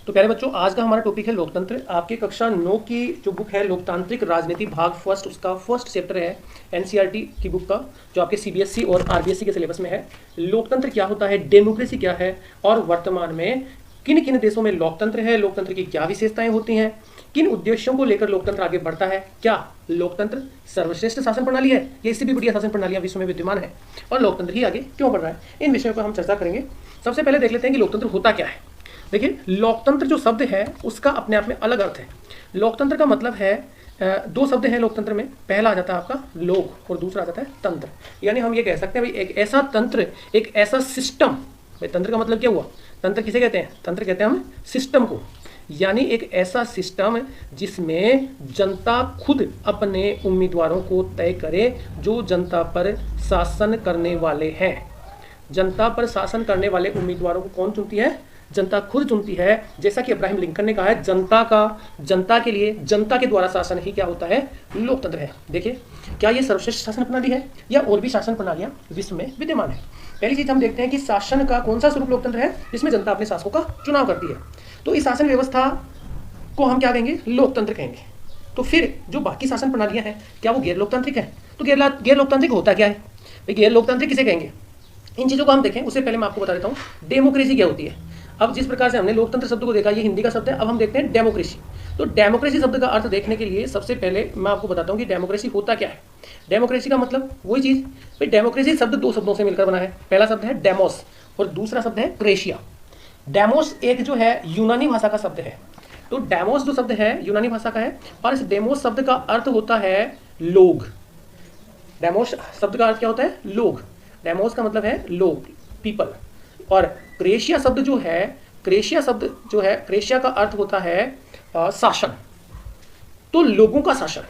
तो प्यारे बच्चों, आज का हमारा टॉपिक है लोकतंत्र। आपके कक्षा 9 की जो बुक है लोकतांत्रिक राजनीति भाग फर्स्ट, उसका फर्स्ट चैप्टर है एनसीईआरटी की बुक का, जो आपके सीबीएसई और आरबीएसई के सिलेबस में है। लोकतंत्र क्या होता है, डेमोक्रेसी क्या है, और वर्तमान में किन किन देशों में लोकतंत्र है, लोकतंत्र की क्या विशेषताएं होती हैं, किन उद्देश्यों को लेकर लोकतंत्र आगे बढ़ता है, क्या लोकतंत्र सर्वश्रेष्ठ शासन प्रणाली है या इससे भी बढ़िया शासन प्रणालियां विश्व में विद्यमान है, और लोकतंत्र ही आगे क्यों बढ़ रहा है, इन विषयों पर हम चर्चा करेंगे। सबसे पहले देख लेते हैं कि लोकतंत्र होता क्या है। देखिए, लोकतंत्र जो शब्द है उसका अपने आप में अलग अर्थ है। लोकतंत्र का मतलब है, दो शब्द हैं लोकतंत्र में। पहला आ जाता है आपका लोक और दूसरा आ जाता है तंत्र। यानी हम ये कह सकते हैं भाई एक ऐसा तंत्र, एक ऐसा सिस्टम। भाई तंत्र का मतलब क्या हुआ, तंत्र किसे कहते हैं, तंत्र कहते हैं हम सिस्टम को। यानी एक ऐसा सिस्टम जिसमें जनता खुद अपने उम्मीदवारों को तय करे जो जनता पर शासन करने वाले हैं। जनता पर शासन करने वाले उम्मीदवारों को कौन चुनती है, जनता खुद चुनती है। जैसा कि अब्राहम लिंकन ने कहा है, जनता के लिए, जनता के द्वारा शासन ही क्या होता है, लोकतंत्र है। देखिए, क्या ये सर्वश्रेष्ठ शासन प्रणाली है या और भी शासन प्रणालियां विश्व में विद्यमान है। पहली चीज हम देखते हैं कि शासन का कौन सा स्वरूप लोकतंत्र है, जिसमें जनता अपने शासकों का चुनाव करती है। तो इस शासन व्यवस्था को हम क्या कहेंगे, लोकतंत्र कहेंगे। तो फिर जो बाकी शासन प्रणालियां हैं, क्या वो गैर लोकतांत्रिक है? तो गैर लोकतांत्रिक होता क्या है भाई, गैर लोकतांत्रिक किसे कहेंगे, इन चीजों को हम देखें उससे पहले मैं आपको बता देता हूँ डेमोक्रेसी क्या होती है। अब जिस प्रकार से हमने लोकतंत्र शब्द को देखा, ये हिंदी का शब्द है, अब हम देखते हैं डेमोक्रेसी। तो डेमोक्रेसी शब्द का अर्थ देखने के लिए सबसे पहले मैं आपको बताता हूँ कि डेमोक्रेसी होता क्या है। डेमोक्रेसी का मतलब वही चीज भाई, डेमोक्रेसी शब्द दो शब्दों से मिलकर बना है। पहला शब्द है डेमोस और दूसरा शब्द है क्रेशिया। डेमोस एक जो है यूनानी भाषा का शब्द है। तो डेमोस जो शब्द है यूनानी भाषा का है, और इस डेमोस शब्द का अर्थ होता है लोग। डेमोस शब्द का अर्थ क्या होता है, लोग। डेमोस का मतलब है लोग, पीपल। और क्रेशिया शब्द जो है, क्रेशिया का अर्थ होता है शासन। तो लोगों का शासन,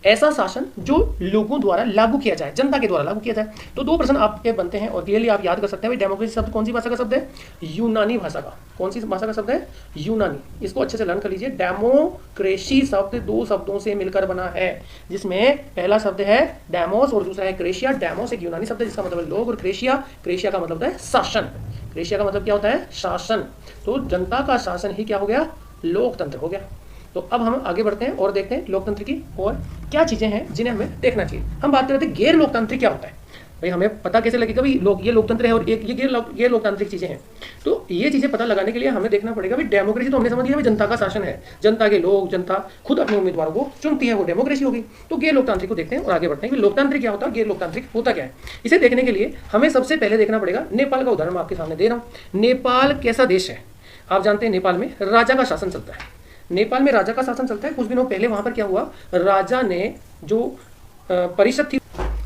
ऐसा शासन जो लोगों द्वारा लागू किया जाए, जनता के द्वारा लागू किया जाए। तो दो प्रश्न आपके बनते हैं और क्लियरली आप याद कर सकते हैं। डेमोक्रेसी शब्द कौन सी भाषा का शब्द है, यूनानी भाषा का। कौन सी भाषा का शब्द है, यूनानी। इसको अच्छे से लर्न कर लीजिए। डेमोक्रेसी शब्द दो शब्दों से मिलकर बना है, जिसमें पहला शब्द है डेमोस और दूसरा है क्रेशिया। डेमोस एक यूनानी शब्द है जिसका मतलब है लोग, और क्रेशिया का मतलब है शासन। क्रेशिया का मतलब क्या होता है, शासन। तो जनता का शासन ही क्या हो गया, लोकतंत्र हो गया। तो अब हम आगे बढ़ते हैं और देखते हैं लोकतंत्र की और क्या चीजें हैं जिन्हें हमें देखना चाहिए। हम बात करते हैं गैर लोकतांत्रिक क्या होता है। भाई हमें पता कैसे लगेगा भाई ये लोकतंत्र है और एक ये गैर लोकतांत्रिक चीजें हैं। तो ये चीजें पता लगाने के लिए हमें देखना पड़ेगा भाई डेमोक्रेसी तो हमने समझ लिया भाई जनता का शासन है, जनता के लोग, जनता खुद अपने उम्मीदवारों को चुनती है, वो डेमोक्रेसी होगी। तो गैर लोकतांत्रिक को देखते हैं और आगे बढ़ते हैं कि लोकतांत्रिक क्या होता है, गैर लोकतांत्रिक होता क्या है। इसे देखने के लिए हमें सबसे पहले देखना पड़ेगा नेपाल का उदाहरण मैं आपके सामने दे रहा हूँ। नेपाल कैसा देश है, आप जानते हैं नेपाल में राजा का शासन चलता है। नेपाल में राजा का शासन चलता है। कुछ दिनों पहले वहां पर क्या हुआ, राजा ने जो परिषद थी,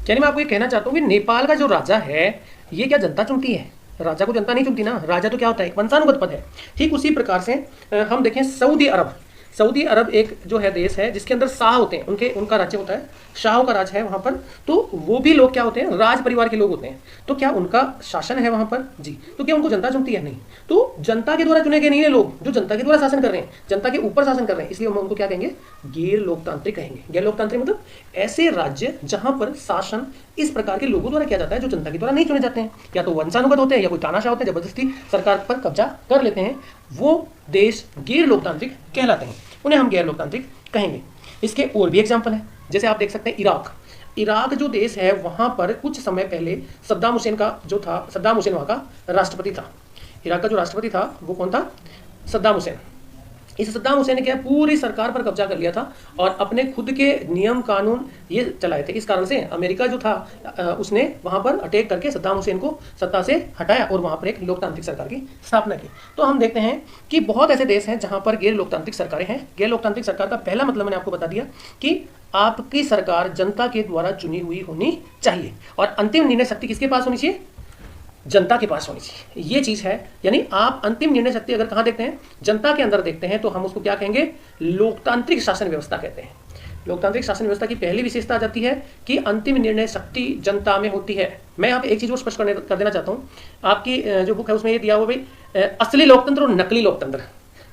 यानी मैं आपको ये कहना चाहता हूँ कि नेपाल का जो राजा है ये क्या जनता चुनती है, राजा को जनता नहीं चुनती ना। राजा तो क्या होता है, एक वंशानुगत पद है। ठीक उसी प्रकार से हम देखें सऊदी अरब एक जो है देश है जिसके अंदर शाह होते हैं, उनका राज्य होता है, शाहों का राज है वहां पर। तो वो भी लोग क्या होते हैं, राज परिवार के लोग होते हैं। तो क्या उनका शासन है वहां पर जी, तो क्या उनको जनता चुनती है, नहीं। तो जनता के द्वारा चुने गए नहीं है लोग, जो जनता के द्वारा शासन कर रहे हैं, जनता के ऊपर शासन कर रहे हैं, इसलिए हम उनको क्या कहेंगे, गैर लोकतांत्रिक कहेंगे। गैर लोकतांत्रिक मतलब ऐसे राज्य जहां पर शासन इस प्रकार के लोगों द्वारा किया जाता है जो जनता के द्वारा नहीं चुने जाते हैं, या तो वंशानुगत होते हैं या कोई तानाशाह होते हैं, जबरदस्ती सरकार पर कब्जा कर लेते हैं। वो देश गैर लोकतांत्रिक कहलाते हैं, उन्हें हम गैर लोकतांत्रिक कहेंगे। इसके और भी एग्जाम्पल है, जैसे आप देख सकते हैं इराक जो देश है, वहां पर कुछ समय पहले सद्दाम हुसैन वहां का राष्ट्रपति था। इराक का जो राष्ट्रपति था वो कौन था, सद्दाम हुसैन। इस सद्दाम हुसैन ने क्या पूरी सरकार पर कब्जा कर लिया था और अपने खुद के नियम कानून ये चलाए थे। इस कारण से अमेरिका जो था उसने वहां पर अटैक करके सद्दाम हुसैन को सत्ता से हटाया और वहां पर एक लोकतांत्रिक सरकार की स्थापना की। तो हम देखते हैं कि बहुत ऐसे देश हैं जहां पर गैर लोकतांत्रिक सरकारें हैं। गैर लोकतांत्रिक सरकार का पहला मतलब मैंने आपको बता दिया कि आपकी सरकार जनता के द्वारा चुनी हुई होनी चाहिए और अंतिम निर्णय शक्ति किसके पास होनी चाहिए, जनता के पास होनी चाहिए। ये चीज है, यानी आप अंतिम निर्णय शक्ति अगर कहां देखते हैं, जनता के अंदर देखते हैं, तो हम उसको क्या कहेंगे, लोकतांत्रिक शासन व्यवस्था कहते हैं। लोकतांत्रिक शासन व्यवस्था की पहली विशेषता आ जाती है कि अंतिम निर्णय शक्ति जनता में होती है। मैं यहाँ पे एक चीज और स्पष्ट कर देना चाहता हूँ। आपकी जो बुक है उसमें ये दिया हुआ भाई असली लोकतंत्र और नकली लोकतंत्र।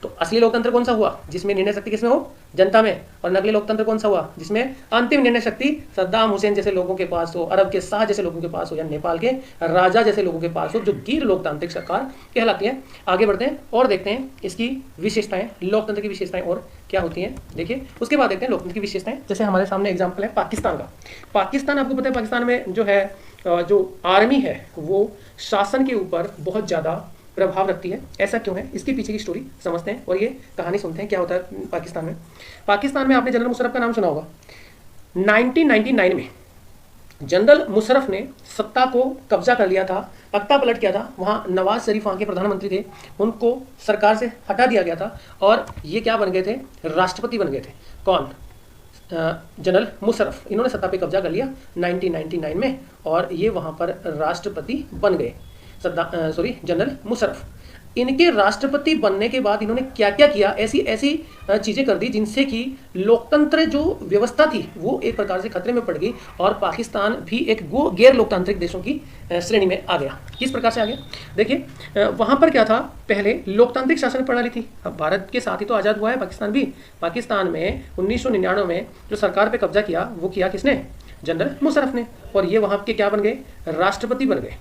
तो असली लोकतंत्र कौन सा हुआ, जिसमें निर्णय शक्ति किसमें हो, जनता में। और नकली लोकतंत्र कौन सा हुआ, जिसमें अंतिम निर्णय शक्ति सद्दाम हुसैन जैसे लोगों के पास हो, अरब के शाह जैसे लोगों के पास हो, या नेपाल के राजा जैसे लोगों के पास हो, जो गैर लोकतांत्रिक सरकार कहलाती है। आगे बढ़ते हैं और देखते हैं इसकी विशेषताएं, लोकतंत्र की विशेषताएं और क्या होती हैं। देखिए उसके बाद देखते हैं लोकतंत्र की विशेषताएं। जैसे हमारे सामने एग्जाम्पल है पाकिस्तान का। पाकिस्तान, आपको पता है पाकिस्तान में जो है जो आर्मी है वो शासन के ऊपर बहुत ज़्यादा प्रभाव रखती है। ऐसा क्यों है, इसके पीछे की स्टोरी समझते हैं और ये कहानी सुनते हैं क्या होता है पाकिस्तान में। पाकिस्तान में आपने जनरल मुशर्रफ का नाम सुना होगा। 1999 में जनरल मुशर्रफ ने सत्ता को कब्जा कर लिया था, तख्ता पलट किया था। वहाँ नवाज शरीफ वहाँ के प्रधानमंत्री थे, उनको सरकार से हटा दिया गया था और ये क्या बन गए थे, राष्ट्रपति बन गए थे। कौन, जनरल मुशर्रफ। इन्होंने सत्ता पे कब्जा कर लिया 1999 में और ये वहाँ पर राष्ट्रपति बन गए, जनरल मुशर्रफ। इनके राष्ट्रपति बनने के बाद इन्होंने क्या क्या किया, ऐसी ऐसी चीज़ें कर दी जिनसे कि लोकतंत्र जो व्यवस्था थी वो एक प्रकार से खतरे में पड़ गई और पाकिस्तान भी एक गैर लोकतांत्रिक देशों की श्रेणी में आ गया। किस प्रकार से आ गया, देखिए वहाँ पर क्या था, पहले लोकतांत्रिक शासन प्रणाली थी। अब भारत के साथ ही तो आज़ाद हुआ है पाकिस्तान भी। पाकिस्तान में 1999 में जो सरकार पर कब्जा किया वो किया किसने, जनरल मुशर्रफ ने। और ये वहाँ के क्या बन गए, राष्ट्रपति बन गए।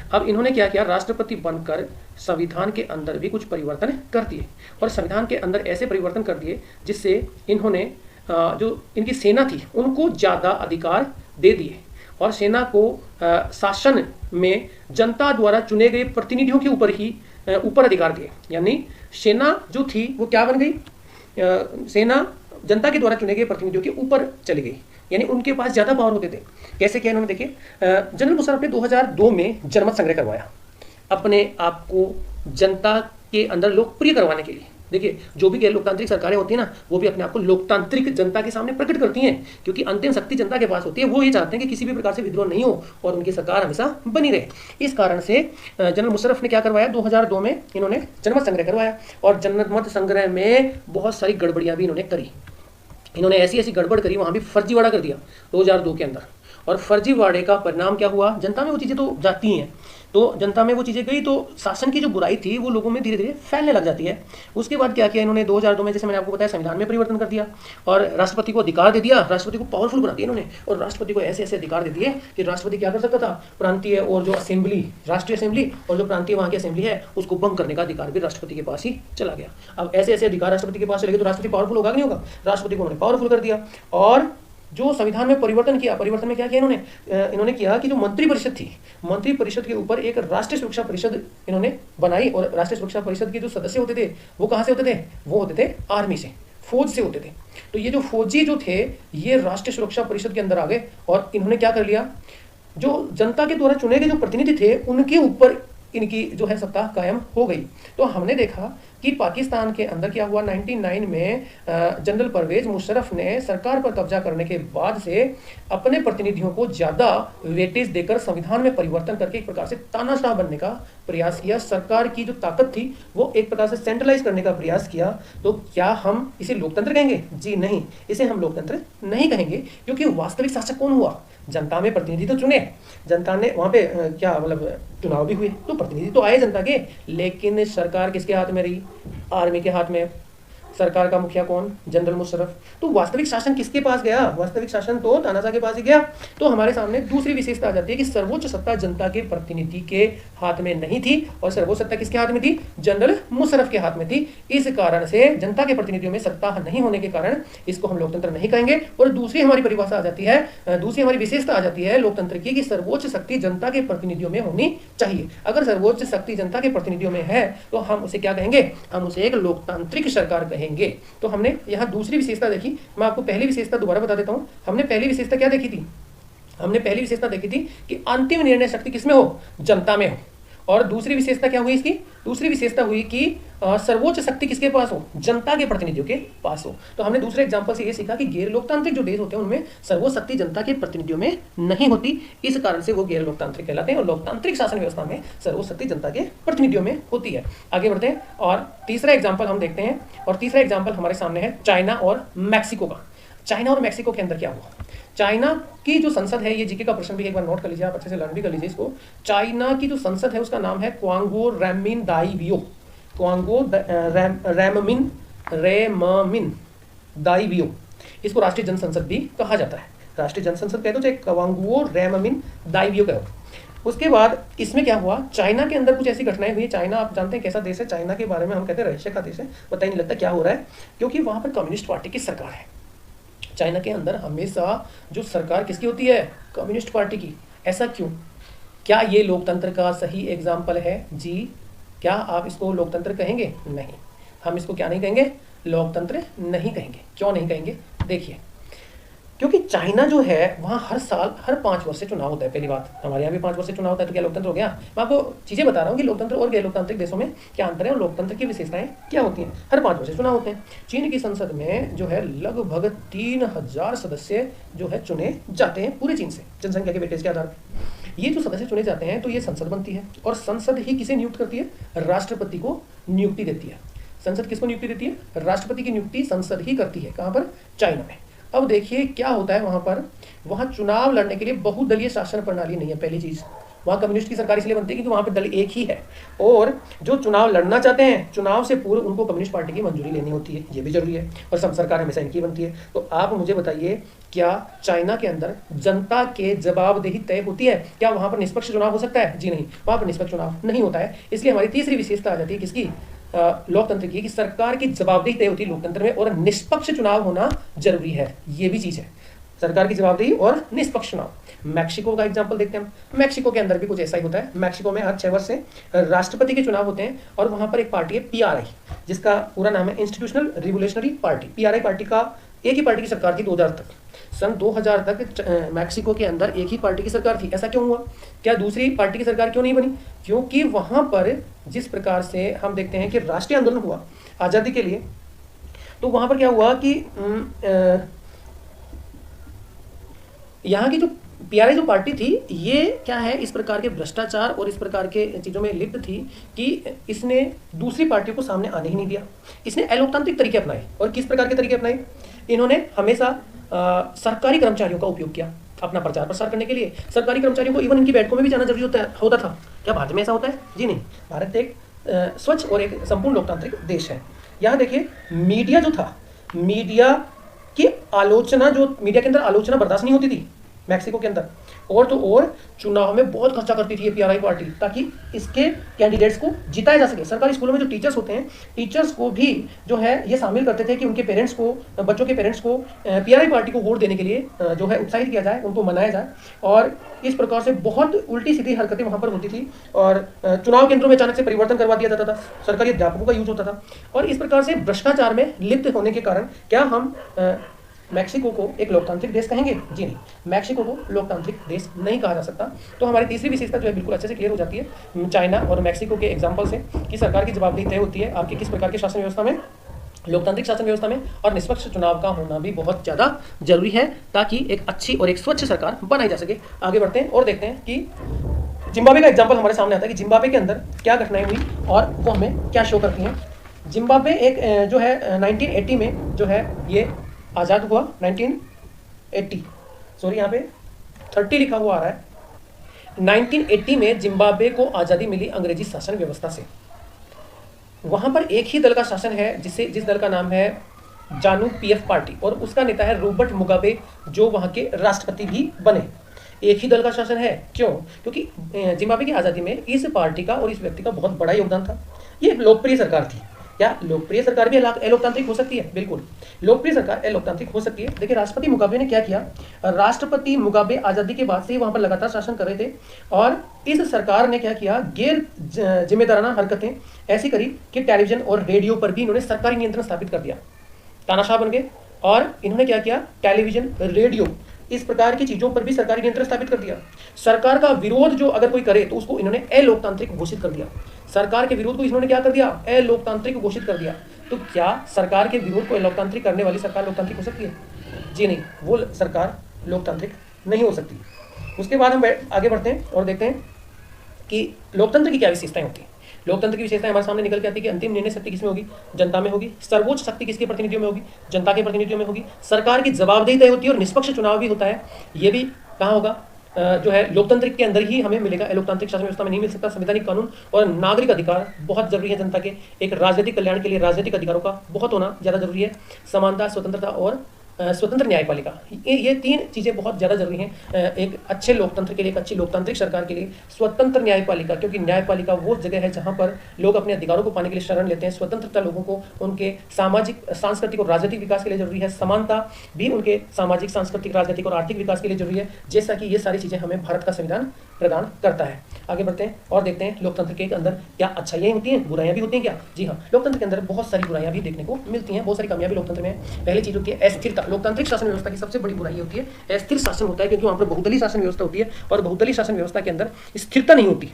अब इन्होंने क्या किया, राष्ट्रपति बनकर संविधान के अंदर भी कुछ परिवर्तन कर दिए और संविधान के अंदर ऐसे परिवर्तन कर दिए जिससे इन्होंने जो इनकी सेना थी उनको ज़्यादा अधिकार दे दिए और सेना को शासन में जनता द्वारा चुने गए प्रतिनिधियों के ऊपर ही ऊपर अधिकार दिए। यानी सेना जो थी वो क्या बन गई, सेना जनता के द्वारा चुने गए प्रतिनिधियों के ऊपर चली गई, यानी उनके पास ज़्यादा पावर होते थे। कैसे किया इन्होंने, देखिए जनरल मुशर्रफ ने 2002 में जनमत संग्रह करवाया अपने आप को जनता के अंदर लोकप्रिय करवाने के लिए। देखिए जो भी गैर लोकतांत्रिक सरकारें होती हैं ना वो भी अपने आप को लोकतांत्रिक जनता के सामने प्रकट करती हैं क्योंकि अंतिम शक्ति जनता के पास होती है। वो ये चाहते हैं कि किसी भी प्रकार से विद्रोह नहीं हो और उनकी सरकार हमेशा बनी रहे। इस कारण से जनरल मुशर्रफ ने क्या करवाया, 2002 में इन्होंने जनमत संग्रह करवाया और जनमत संग्रह में बहुत सारी गड़बड़ियाँ भी इन्होंने करी। इन्होंने ऐसी ऐसी गड़बड़ करी, वहाँ भी फर्जीवाड़ा कर दिया 2002 के अंदर। और फर्जीवाड़े का परिणाम क्या हुआ, जनता में वो चीज़ें तो जाती हैं, तो जनता में वो चीज़ें गई तो शासन की जो बुराई थी वो लोगों में धीरे धीरे फैलने लग जाती है। उसके बाद क्या किया इन्होंने, 2002 में जैसे मैंने आपको बताया संविधान में परिवर्तन कर दिया और राष्ट्रपति को अधिकार दे दिया, राष्ट्रपति को पावरफुल बना दिया इन्होंने और राष्ट्रपति को ऐसे ऐसे अधिकार दे दिए कि राष्ट्रपति क्या कर सकता था, प्रांतीय और जो असेंबली, राष्ट्रीय असेंबली और जो प्रांतीय वहाँ की असेंबली है उसको भंग करने का अधिकार भी राष्ट्रपति के पास ही चला गया। अब ऐसे ऐसे अधिकार राष्ट्रपति के पास चले गए तो राष्ट्रपति पावरफुल होगा नहीं होगा, राष्ट्रपति को उन्होंने पावरफुल कर दिया। और जो संविधान में परिवर्तन किया, परिवर्तन में क्या किया इन्होंने किया कि जो मंत्री परिषद थी, मंत्री परिषद के ऊपर एक राष्ट्रीय सुरक्षा परिषद इन्होंने बनाई और राष्ट्रीय सुरक्षा परिषद के जो सदस्य होते थे वो कहाँ से होते थे, वो होते थे आर्मी से, फौज से होते थे। तो ये जो फौजी जो थे ये राष्ट्रीय सुरक्षा परिषद के अंदर आ गए और इन्होंने क्या कर लिया, जो जनता के द्वारा चुने गए जो प्रतिनिधि थे उनके ऊपर इनकी जो है सत्ता कायम हो गई। तो हमने देखा कि पाकिस्तान के अंदर क्या हुआ, 99 में जनरल परवेज मुशर्रफ ने सरकार पर कब्जा करने के बाद से अपने प्रतिनिधियों को ज़्यादा वेटेज देकर संविधान में परिवर्तन करके एक प्रकार से तानाशाह बनने का प्रयास किया। सरकार की जो ताकत थी वो एक प्रकार से सेंट्रलाइज करने का प्रयास किया। तो क्या हम इसे लोकतंत्र कहेंगे? जी नहीं, इसे हम लोकतंत्र नहीं कहेंगे क्योंकि वास्तविक शासक कौन हुआ, जनता में प्रतिनिधि तो चुने, जनता ने वहाँ पे क्या मतलब चुनाव भी हुए तो प्रतिनिधि तो आए जनता के, लेकिन सरकार किसके हाथ में रही, आर्मी के हाथ में। सरकार का मुखिया कौन, जनरल मुशर्रफ। तो वास्तविक शासन किसके पास गया, वास्तविक शासन तो तानाशाह के पास ही गया। तो हमारे सामने दूसरी विशेषता आ जाती है कि सर्वोच्च सत्ता जनता के प्रतिनिधि के हाथ में नहीं थी और सर्वोच्च सत्ता किसके हाथ में थी, जनरल मुशर्रफ के हाथ में थी। इस कारण से जनता के प्रतिनिधियों में सत्ता नहीं होने के कारण इसको हम लोकतंत्र नहीं कहेंगे। और दूसरी हमारी परिभाषा आ जाती है, दूसरी हमारी विशेषता आ जाती है लोकतंत्र की कि सर्वोच्च शक्ति जनता के प्रतिनिधियों में होनी चाहिए। अगर सर्वोच्च शक्ति जनता के प्रतिनिधियों में है तो हम उसे क्या कहेंगे, हम उसे एक लोकतांत्रिक सरकार कहेंगे। तो हमने यहां दूसरी विशेषता देखी। मैं आपको पहली विशेषता दोबारा बता देता हूं। हमने पहली विशेषता क्या देखी थी, हमने पहली विशेषता देखी थी कि अंतिम निर्णय शक्ति किसमें हो, जनता में हो। और दूसरी विशेषता क्या हुई इसकी, दूसरी विशेषता हुई कि सर्वोच्च शक्ति किसके पास हो, जनता के प्रतिनिधियों के पास हो। तो हमने दूसरे एग्जांपल से ये सीखा कि गैर लोकतांत्रिक जो देश होते हैं उनमें सर्वोच्च शक्ति जनता के प्रतिनिधियों में नहीं होती, इस कारण से वो गैर लोकतांत्रिक कहलाते हैं और लोकतांत्रिक शासन व्यवस्था में सर्वोच्च शक्ति जनता के प्रतिनिधियों में होती है। आगे बढ़ते हैं और तीसरा एग्जाम्पल हम देखते हैं और तीसरा एग्जाम्पल हमारे सामने है चाइना और मैक्सिको का। चाइना और मैक्सिको के अंदर क्या हुआ, चाइना की जो संसद है, ये जीके का प्रश्न भी एक बार नोट कर लीजिए, आप अच्छे से लर्न भी कर लीजिए इसको। चाइना की जो संसद है उसका नाम है क्वांगो रैमिन दाई वियो। क्वांगो रेममिन दाइबियो, इसको राष्ट्रीय जनसंसद भी कहा जाता है। राष्ट्रीय जनसंसद कह दो चाहे क्वांगुओ रेममिन दाइबियो कहो। उसके बाद इसमें क्या हुआ, चाइना के अंदर कुछ ऐसी घटनाएं हुई। चाइना आप जानते हैं कैसा देश है, चाइना के बारे में हम कहते हैं रहस्य का देश है, पता ही नहीं लगता क्या हो रहा है, क्योंकि वहां पर कम्युनिस्ट पार्टी की सरकार है। चाइना के अंदर हमेशा जो सरकार किसकी होती है, कम्युनिस्ट पार्टी की। ऐसा क्यों? क्या ये लोकतंत्र का सही एग्जाम्पल है? जी। क्या आप इसको लोकतंत्र कहेंगे? नहीं, हम इसको क्या नहीं कहेंगे, लोकतंत्र नहीं कहेंगे। क्यों नहीं कहेंगे? देखिए, क्योंकि चाइना जो है वहाँ हर साल हर 5 वर्ष से चुनाव होता है। पहली बात, हमारे यहाँ भी 5 वर्ष से चुनाव होता है, तो क्या लोकतंत्र हो गया? मैं आपको चीज़ें बता रहा हूँ कि लोकतंत्र और गैर लोकतांत्रिक देशों में क्या अंतर है और लोकतंत्र की विशेषताएं क्या होती हैं। हर 5 वर्ष से चुनाव होते हैं। चीन की संसद में जो है लगभग 3000 सदस्य जो है चुने जाते हैं पूरे चीन से, जनसंख्या के वेटेज के आधार पर। ये जो सदस्य चुने जाते हैं तो ये संसद बनती है, और संसद ही किसे नियुक्त करती है? राष्ट्रपति को नियुक्ति देती है। संसद किसको नियुक्ति देती है? राष्ट्रपति की नियुक्ति संसद ही करती है। कहाँ पर? चाइना में। अब देखिए क्या होता है वहां पर, वहां चुनाव लड़ने के लिए बहुदलीय शासन प्रणाली नहीं है। पहली चीज, वहां कम्युनिस्ट की सरकार इसलिए बनती है क्योंकि वहां पर दल एक ही है, और जो चुनाव लड़ना चाहते हैं चुनाव से पूर्व उनको कम्युनिस्ट पार्टी की मंजूरी लेनी होती है, ये भी जरूरी है, और सब सरकार हमेशा इनकी बनती है। तो आप मुझे बताइए, क्या चाइना के अंदर जनता के जवाबदेही तय होती है? क्या वहां पर निष्पक्ष चुनाव हो सकता है? जी नहीं, वहां पर निष्पक्ष चुनाव नहीं होता है। इसलिए हमारी तीसरी विशेषता आ जाती है किसकी? लोकतंत्र की, कि सरकार की जवाबदेही तय होती है लोकतंत्र में, और निष्पक्ष चुनाव होना जरूरी है। ये भी चीज है, सरकार की जवाबदेही और निष्पक्ष चुनाव। मैक्सिको का एग्जांपल देखते हैं। मैक्सिको के अंदर भी कुछ ऐसा ही होता है। मैक्सिको में हर 6 वर्ष से राष्ट्रपति के चुनाव होते हैं, और वहां पर एक पार्टी है पीआरआई, जिसका पूरा नाम है institutional revolutionary party. PRI party का एक ही पार्टी की सरकार थी 2000 तक। सन 2000 तक मैक्सिको के अंदर एक ही पार्टी की सरकार थी। ऐसा क्यों हुआ? क्या दूसरी पार्टी की सरकार क्यों नहीं बनी? क्योंकि वहां पर जिस प्रकार से हम देखते हैं कि राष्ट्रीय आंदोलन हुआ आज़ादी के लिए, तो वहां पर क्या हुआ कि यहाँ की जो पीआरआई जो पार्टी थी, ये क्या है, इस प्रकार के भ्रष्टाचार और इस प्रकार के चीज़ों में लिप्त थी कि इसने दूसरी पार्टियों को सामने आने ही नहीं दिया। इसने अलोकतांत्रिक तरीके अपनाए। और किस प्रकार के तरीके अपनाए? इन्होंने हमेशा सरकारी कर्मचारियों का उपयोग किया अपना प्रचार प्रसार करने के लिए। सरकारी कर्मचारियों को इवन इनकी बैठकों में भी जाना जरूरी होता था। क्या भारत में ऐसा होता है? जी नहीं। भारत एक स्वच्छ और एक संपूर्ण लोकतांत्रिक देश है। यहाँ देखिए, मीडिया जो था, मीडिया की आलोचना, जो मीडिया के अंदर आलोचना बर्दाश्त नहीं होती थी मैक्सिको के अंदर। और तो और चुनाव में बहुत खर्चा करती थी ये पीआरआई पार्टी, ताकि इसके कैंडिडेट्स को जिताया जा सके। सरकारी स्कूलों में जो टीचर्स होते हैं, टीचर्स को भी जो है ये शामिल करते थे कि उनके पेरेंट्स को, बच्चों के पेरेंट्स को पीआरआई पार्टी को वोट देने के लिए जो है उत्साहित किया जाए, उनको मनाया जाए। और इस प्रकार से बहुत उल्टी सीधी हरकतें वहाँ पर होती थी, और चुनाव केंद्रों में अचानक से परिवर्तन करवा दिया जाता था, सरकारी अध्यापकों का यूज होता था। और इस प्रकार से भ्रष्टाचार में लिप्त होने के कारण क्या हम मैक्सिको को एक लोकतांत्रिक देश कहेंगे? जी नहीं, मैक्सिको को लोकतांत्रिक देश नहीं कहा जा सकता। तो हमारी तीसरी विशेषता जो है बिल्कुल अच्छे से क्लियर हो जाती है चाइना और मैक्सिको के एग्जांपल से, कि सरकार की जवाबदेही तय होती है आपके किस प्रकार के शासन व्यवस्था में, लोकतांत्रिक शासन व्यवस्था में, और निष्पक्ष चुनाव का होना भी बहुत ज़्यादा जरूरी है, ताकि एक अच्छी और एक स्वच्छ सरकार बनाई जा सके। आगे बढ़ते हैं और देखते हैं कि जिम्बाब्वे का एग्जाम्पल हमारे सामने आता है कि जिम्बाब्वे के अंदर क्या घटनाएं हुई और वो हमें क्या शो करती हैं। जिम्बाब्वे एक जो है 1980 में जो है ये आज़ाद हुआ। 1980, सॉरी यहाँ पे 30 लिखा हुआ आ रहा है। 1980 में जिम्बाब्वे को आज़ादी मिली अंग्रेजी शासन व्यवस्था से। वहाँ पर एक ही दल का शासन है, जिस दल का नाम है जानू पीएफ पार्टी, और उसका नेता है रॉबर्ट मुगाबे, जो वहाँ के राष्ट्रपति भी बने। एक ही दल का शासन है। क्यों? क्योंकि जिम्बाब्वे की आज़ादी में इस पार्टी का और इस व्यक्ति का बहुत बड़ा योगदान था। ये लोकप्रिय सरकार थी। क्या लोकप्रिय सरकार भी अलोकतांत्रिक हो सकती है? बिल्कुल, लोकप्रिय सरकार अलोकतांत्रिक हो सकती है। देखिए राष्ट्रपति मुगाबे ने क्या किया। राष्ट्रपति मुगाबे आज़ादी के बाद से ही वहाँ पर लगातार शासन कर रहे थे, और इस सरकार ने क्या किया, गैर जिम्मेदाराना हरकतें ऐसी करी कि टेलीविजन और रेडियो पर भी इन्होंने सरकारी नियंत्रण स्थापित कर दिया। तानाशाह बन गए, और इन्होंने क्या किया, टेलीविजन, रेडियो, इस प्रकार की चीज़ों पर भी सरकारी नियंत्रण स्थापित कर दिया। सरकार का विरोध जो अगर कोई करे तो उसको इन्होंने अलोकतांत्रिक घोषित कर दिया। सरकार के विरोध को इन्होंने क्या कर दिया, अलोकतांत्रिक घोषित कर दिया। तो क्या सरकार के विरोध को अलोकतांत्रिक करने वाली सरकार लोकतांत्रिक हो सकती है? जी नहीं, वो सरकार लोकतांत्रिक नहीं हो सकती। उसके बाद हम आगे बढ़ते हैं और देखते हैं कि लोकतंत्र की क्या विशेषताएं होती हैं। लोकतंत्र की विशेषताएं हमारे सामने निकल के आती है कि अंतिम निर्णय शक्ति किसमें होगी, जनता में होगी। सर्वोच्च शक्ति किसके प्रतिनिधियों में होगी, जनता के प्रतिनिधियों में होगी। सरकार की जवाबदेही तय होती है और निष्पक्ष चुनाव भी होता है, ये भी कहाँ होगा, जो है लोकतंत्र के अंदर ही हमें मिलेगा, लोकतांत्रिक शासन व्यवस्था में नहीं मिल सकता। संवैधानिक कानून और नागरिक अधिकार बहुत जरूरी है जनता के। एक राजनीतिक कल्याण के लिए राजनीतिक अधिकारों का बहुत होना ज़्यादा जरूरी है। समानता, स्वतंत्रता और स्वतंत्र न्यायपालिका, ये तीन चीज़ें बहुत ज़्यादा जरूरी हैं एक अच्छे लोकतंत्र के लिए, एक अच्छी लोकतांत्रिक सरकार के लिए। स्वतंत्र न्यायपालिका, क्योंकि न्यायपालिका वो जगह है जहाँ पर लोग अपने अधिकारों को पाने के लिए शरण लेते हैं। स्वतंत्रता लोगों को उनके सामाजिक, सांस्कृतिक और राजनीतिक विकास के लिए जरूरी है। समानता भी उनके सामाजिक, सांस्कृतिक, राजनीतिक और आर्थिक विकास के लिए जरूरी है, जैसा कि ये सारी चीज़ें हमें भारत का संविधान प्रदान करता है। आगे बढ़ते हैं और देखते हैं लोकतंत्र के अंदर क्या अच्छाइयाँ होती हैं, बुराइयाँ भी होती हैं क्या? जी हाँ, लोकतंत्र के अंदर बहुत सारी बुराइयाँ भी देखने को मिलती हैं, बहुत सारी कमियाँ भी लोकतंत्र में है। पहली चीज़ होती है अस्थिरता। लोकतांत्रिक शासन व्यवस्था की सबसे बड़ी बुराई होती है अस्थिर शासन होता है, क्योंकि वहाँ पर बहुदलीय शासन व्यवस्था होती है और बहुदलीय शासन व्यवस्था के अंदर स्थिरता नहीं होती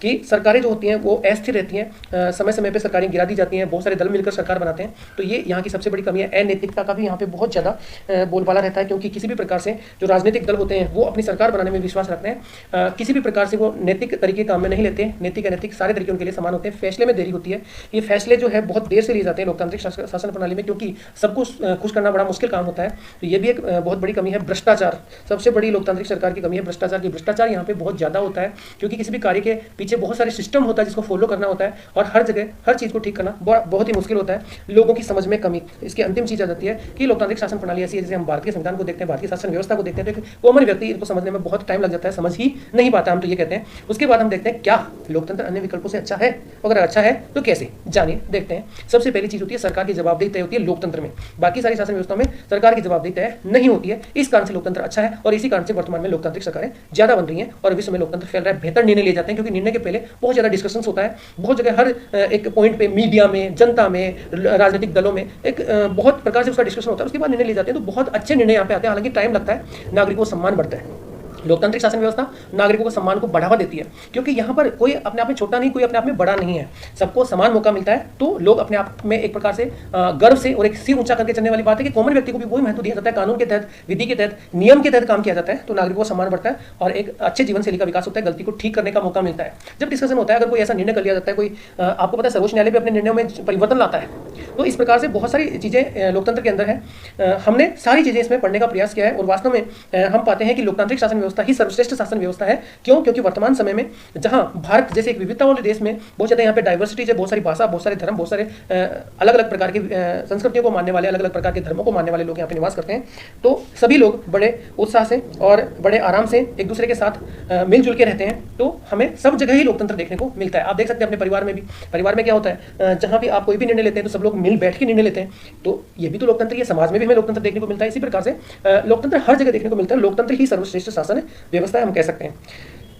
कि सरकारें जो होती हैं वो अस्थिर रहती हैं, समय समय पे सरकारें गिरा दी जाती हैं, बहुत सारे दल मिलकर सरकार बनाते हैं। तो ये यहाँ की सबसे बड़ी कमी है। अनैतिकता का भी यहाँ पे बहुत ज़्यादा बोलबाला रहता है, क्योंकि किसी भी प्रकार से जो राजनीतिक दल होते हैं वो अपनी सरकार बनाने में विश्वास रखते हैं, किसी भी प्रकार से वो नैतिक तरीके काम में नहीं लेते हैं। नैतिक अनैतिक सारे तरीके उनके लिए समान होते हैं। फैसले में देरी होती है, ये फैसले जो है बहुत देर से लिए जाते हैं लोकतांत्रिक शासन प्रणाली में, क्योंकि सबको खुश करना बड़ा मुश्किल काम होता है। तो ये भी एक बहुत बड़ी कमी है। भ्रष्टाचार, सबसे बड़ी लोकतांत्रिक सरकार की कमी है भ्रष्टाचार की। भ्रष्टाचार यहाँ पे बहुत ज़्यादा होता है, क्योंकि किसी भी कार्य के पीछे बहुत सारे सिस्टम होता है जिसको फॉलो करना होता है, और हर जगह हर चीज़ को ठीक करना बहुत ही मुश्किल होता है। लोगों की समझ में कमी, इसकी अंतिम चीज़ आ जाती है कि लोकतांत्रिक शासन प्रणाली ऐसी है, जैसे हम भारत के संविधान को देखते हैं, भारतीय शासन व्यवस्था को देखते हैं, तो कॉमन व्यक्ति इनको समझने में बहुत टाइम लग जाता है, समझ ही नहीं पाता, हम तो ये कहते हैं। उसके बाद हम देखते हैं क्या लोकतंत्र अन्य विकल्पों से अच्छा है, अगर अच्छा है तो कैसे, जानिए देखते हैं। सबसे पहली चीज़ होती है सरकार की जवाबदेही तय होती है लोकतंत्र में। बाकी सारी शासन व्यवस्था में सरकार की जवाबदेही तय नहीं होती है, इस कारण से लोकतंत्र अच्छा है, और इसी कारण से वर्तमान में लोकतांत्रिक सरकारें ज़्यादा बन रही हैं और विश्व में लोकतंत्र फैल रहा है। बेहतर निर्णय लिए जाते हैं, क्योंकि निर्णय के पहले बहुत ज़्यादा डिस्कशंस होता है, बहुत जगह हर एक पॉइंट पे, मीडिया में, जनता में, राजनीतिक दलों में एक बहुत प्रकार से उसका डिस्कशन होता है, उसके बाद निर्णय लिए जाते हैं। तो बहुत अच्छे निर्णय यहाँ पे आते हैं, हालांकि टाइम लगता है, नागरिकों को सम्मान बढ़ता है। लोकतांत्रिक शासन व्यवस्था नागरिकों के सम्मान को बढ़ावा देती है, क्योंकि यहाँ पर कोई अपने आप में छोटा नहीं, कोई अपने आप में बड़ा नहीं है, सबको समान मौका मिलता है। तो लोग अपने आप में एक प्रकार से गर्व से और एक सिर ऊंचा करके चलने वाली बात है कि कॉमन व्यक्ति को भी वही महत्व दिया जाता है। कानून के तहत, विधि के तहत, नियम के तहत काम किया जाता है, तो नागरिकों को सम्मान बढ़ता है और एक अच्छे जीवन शैली का विकास होता है, गलती को ठीक करने का मौका मिलता है। जब डिस्कशन होता है, अगर कोई ऐसा निर्णय कर लिया जाता है, कोई आपको पता है सर्वोच्च न्यायालय भी अपने निर्णयों में परिवर्तन लाता है। तो इस प्रकार से बहुत सारी चीज़ें लोकतंत्र के अंदर है। हमने सारी चीज़ें इसमें पढ़ने का प्रयास किया है, और वास्तव में हम पाते हैं कि लोकतांत्रिक शासन व्यवस्था ही सर्वश्रेष्ठ शासन व्यवस्था है। क्यों? क्योंकि वर्तमान समय में जहां भारत जैसे एक विविधता वाले देश में बहुत ज़्यादा यहाँ पे डाइवर्सिटी है, बहुत सारी भाषा, बहुत सारे धर्म, बहुत सारे अलग अलग प्रकार की संस्कृतियों को मानने वाले, अलग अलग प्रकार के धर्मों को मानने वाले लोग यहाँ पे निवास करते हैं। तो सभी लोग बड़े उत्साह से और बड़े आराम से एक दूसरे के साथ मिलजुल के रहते हैं। तो हमें सब जगह ही लोकतंत्र देखने को मिलता है। आप देख सकते हैं अपने परिवार में भी, परिवार में क्या होता है, जहाँ भी आप कोई भी निर्णय लेते हैं तो सब लोग मिल बैठ के निर्णय लेते हैं। तो ये भी तो लोकतंत्र है, समाज में भी हमें लोकतंत्र देखने को मिलता है। इसी प्रकार से लोकतंत्र हर जगह देखने को मिलता है। लोकतंत्र ही सर्वश्रेष्ठ शासन व्यवस्था है, हम कह सकते हैं।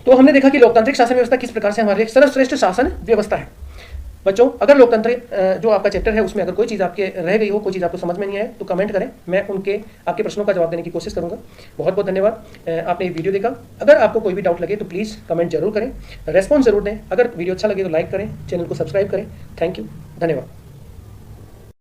तो हमने देखा कि लोकतांत्रिक शासन व्यवस्था किस प्रकार से हमारे सर्वश्रेष्ठ शासन व्यवस्था है। बच्चों, अगर लोकतंत्र जो आपका चैप्टर है उसमें अगर कोई चीज़ आपके रह गई हो, कोई चीज़ आपको समझ में नहीं आए, तो कमेंट करें, मैं उनके आपके प्रश्नों का जवाब देने की कोशिश करूंगा। बहुत बहुत धन्यवाद, आपने ये वीडियो देखा। अगर आपको कोई भी डाउट लगे तो प्लीज़ कमेंट जरूर करें, रेस्पॉन्स जरूर दें। अगर वीडियो अच्छा लगे तो लाइक करें, चैनल को सब्सक्राइब करें। थैंक यू, धन्यवाद।